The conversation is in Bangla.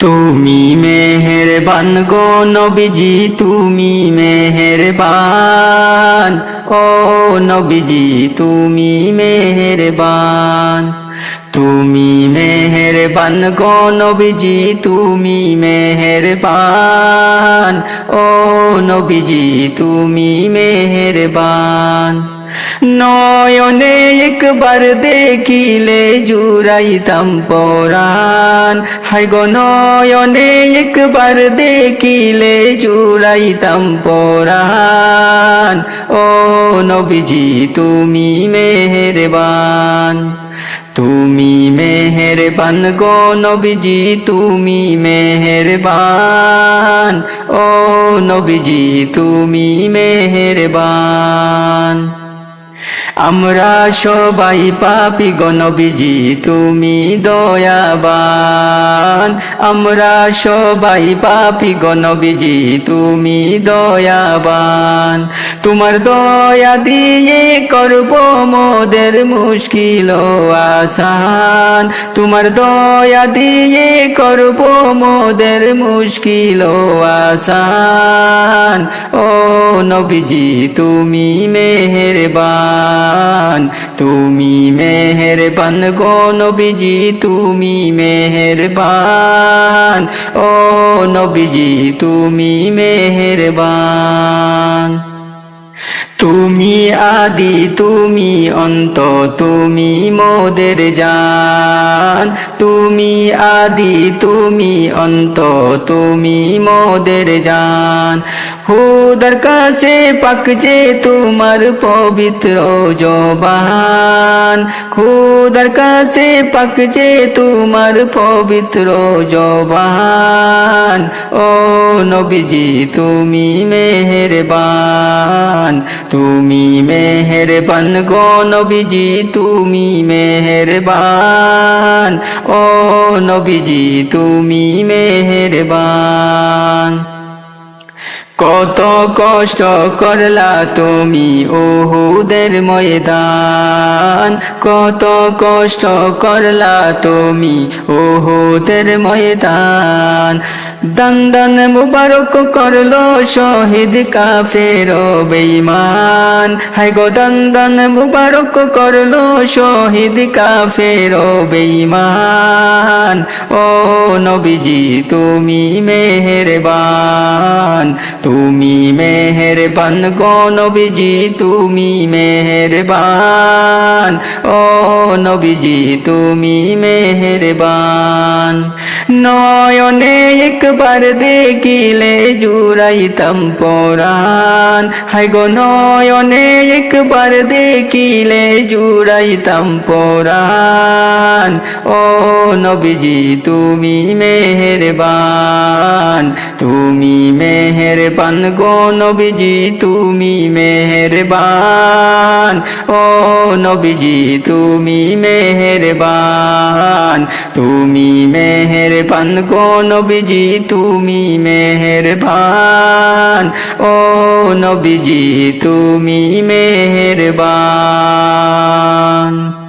তুমি মেহেরবান গো নবীজি, তুমি মেহেরবান। ও নবীজি তুমি মেহেরবান। তুমি মেহেরবান গো নবীজি, তুমি মেহেরবান। ও নবীজি তুমি মেহেরবান। নয়নে একবার দেখিলে জুড়াইতাম পরাণ। হায় গো নয়নে একবার দেখিলে জুড়াইতাম পরাণ। ও নবীজি তুমি মেহেরবান। তুমি মেহেরবান গো নবীজি, তুমি মেহেরবান। ও নবীজি তুমি মেহেরবান। আমরা সবাই পাপী গো নবীজি তুমি দয়াবান। আমরা সবাই পাপী গো নবীজি তুমি দয়াবান। তোমার দয়া দিয়ে করব মোদের মুশকিল আসান। তোমার দয়া দিয়ে করব মোদের মুশকিল আসান। ও নবীজি তুমি মেহেরবান। তুমি মেহেরবান গো নবীজি, তুমি মেহেরবান। ও নবীজি তুমি মেহেরবান। তুমি আদি তুমি অন্ত, তুমি মোদের জান। তুমি আদি তুমি অন্ত, তুমি মোদের জান। খুদার কাছে পাক যে তোমার পবিত্র জবান। খুদার কাছে পাক যে তোমার পবিত্র জবান। ও নবীজি তুমি মেহেরবান। তুমি মেহেরবান গো নবীজি, তুমি মেহেরবান। ও নবীজি তুমি মেহেরবান। কত কষ্ট করলা তুমি উহুদের ময়দান। কত কষ্ট করলা তুমি উহুদের ময়দান। দান দান মুবারক করলো শহীদ কাফের বেঈমান। হায় গো দান দান মুবারক করলো শহীদ কাফের বেঈমান। ও নবীজি তুমি মেহেরবান। তুমি মেহেরবান গো নবীজি, তুমি মেহেরবান। ও নবীজি তুমি মেহেরবান। নয়নে একবার দেখিলে জুড়াইতাম পরাণ। হায় গো নয়নে একবার দেখিলে জুড়াইতাম পরাণ। ও নবীজি তুমি মেহেরবান। তুমি মেহেরবান গো নবীজি, তুমি মেহেরবান। ও নবীজি তুমি মেহেরবান। তুমি মেহেরবান গো নবীজি, তুমি মেহেরবান। ও নবীজি তুমি মেহেরবান।